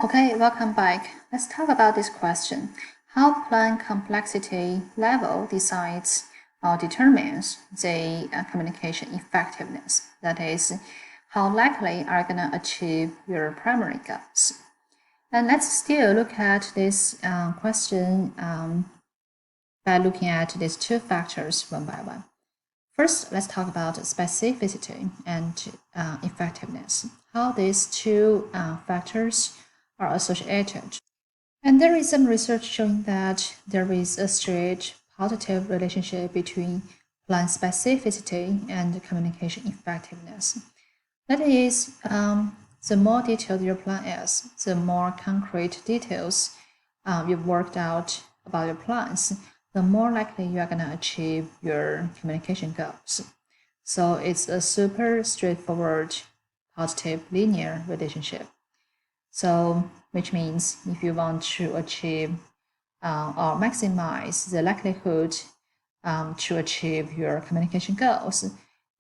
Okay, welcome back. Let's talk about this question. How plan complexity level decides or determines the communication effectiveness. That is, how likely are you going to achieve your primary goals? And let's still look at this question by looking at these two factors one by one. First, let's talk about specificity and effectiveness, how these two factors are associated. And there is some research showing that there is a straight positive relationship between plan specificity and communication effectiveness. That is, the more detailed your plan is, the more concrete details you've worked out about your plans, the more likely you are going to achieve your communication goals. So it's a super straightforward, positive, linear relationship. So, which means if you want to achieve or maximize the likelihood to achieve your communication goals,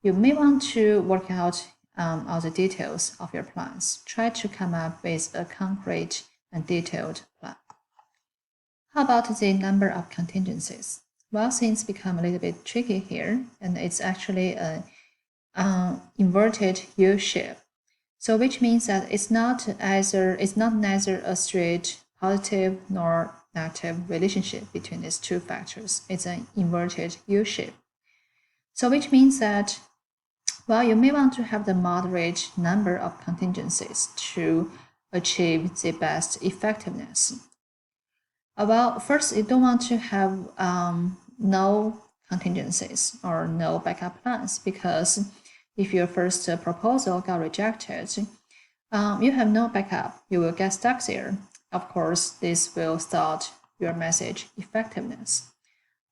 you may want to work out all the details of your plans. Try to come up with a concrete and detailed plan. How about the number of contingencies? Well, things become a little bit tricky here, and it's actually an inverted U shape. So, which means that it's not neither a straight positive nor negative relationship between these two factors. It's an inverted U shape. So, which means that, well, you may want to have the moderate number of contingencies to achieve the best effectiveness. Well, first, you don't want to have no contingencies or no backup plans, because if your first proposal got rejected, you have no backup. You will get stuck there. Of course, this will start your message effectiveness.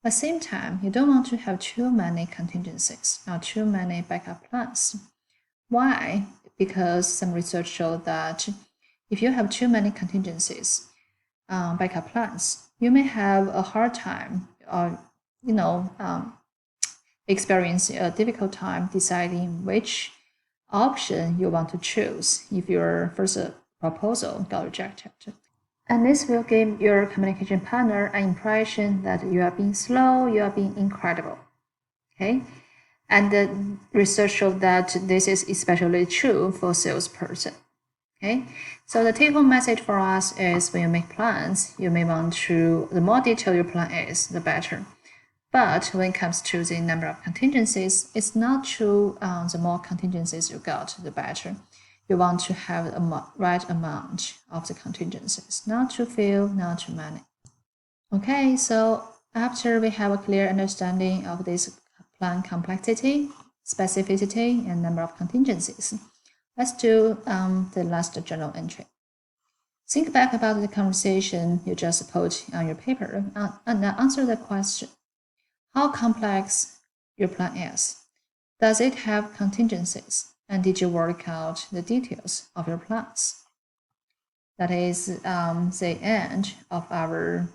At the same time, you don't want to have too many contingencies or too many backup plans. Why? Because some research showed that if you have too many contingencies, backup plans, you may have a hard time or, experience a difficult time deciding which option you want to choose if your first proposal got rejected. And this will give your communication partner an impression that you are being slow, you are being incredible. Okay? And the research showed that this is especially true for salesperson. Okay, so the take-home message for us is when you make plans, you may want to, the more detailed your plan is, the better. But when it comes to the number of contingencies, it's not true. The more contingencies you got, the better. You want to have the right amount of the contingencies, not too few, not too many. Okay, so after we have a clear understanding of this plan complexity, specificity, and number of contingencies, let's do the last journal entry. Think back about the conversation you just put on your paper and answer the question. How complex your plan is? Does it have contingencies? And did you work out the details of your plans? That is the end of our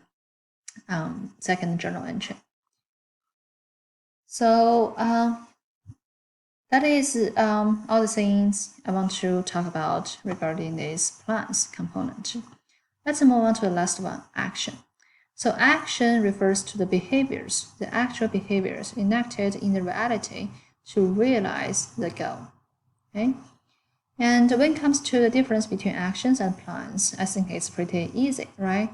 second journal entry. So that is all the things I want to talk about regarding this plans component. Let's move on to the last one, action. So action refers to the behaviors, the actual behaviors enacted in the reality to realize the goal. Okay? And when it comes to the difference between actions and plans, I think it's pretty easy, right?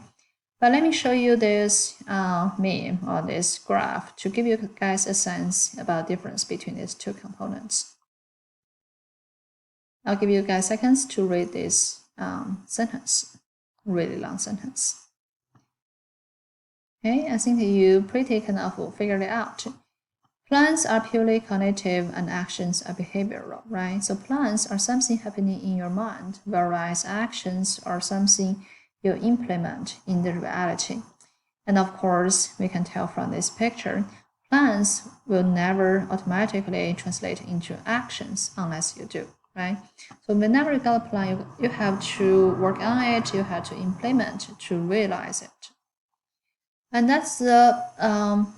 But let me show you this meme or this graph to give you guys a sense about the difference between these two components. I'll give you guys seconds to read this sentence, really long sentence. Okay, I think you pretty kind of figured it out. Plans are purely cognitive and actions are behavioral, right? So plans are something happening in your mind, whereas actions are something you implement in the reality. And of course, we can tell from this picture, plans will never automatically translate into actions unless you do, right? So whenever you got a plan, you have to work on it, you have to implement to realize it. And that's the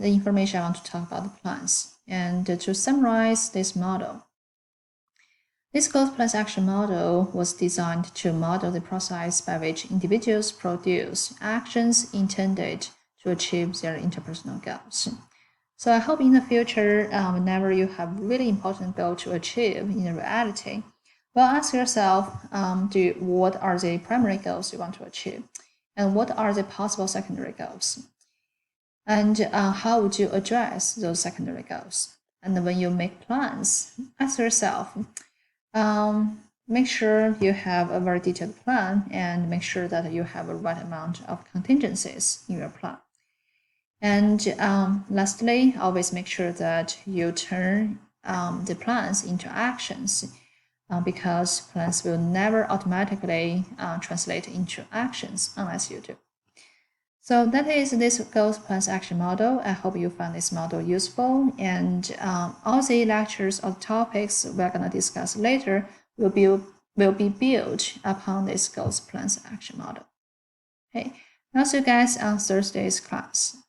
information I want to talk about the plans. And to summarize this model, This goals plus action model was designed to model the process by which individuals produce actions intended to achieve their interpersonal goals. So I hope in the future, whenever you have really important goal to achieve in reality, well, ask yourself, what are the primary goals you want to achieve? And what are the possible secondary goals? And how would you address those secondary goals? And when you make plans, ask yourself, make sure you have a very detailed plan and make sure that you have a right amount of contingencies in your plan. And lastly, always make sure that you turn the plans into actions because plans will never automatically translate into actions unless you do. So that is this goals plus action model. I hope you find this model useful, and all the lectures or topics we're going to discuss later will be built upon this goals plus action model. Okay, I'll see you guys on Thursday's class.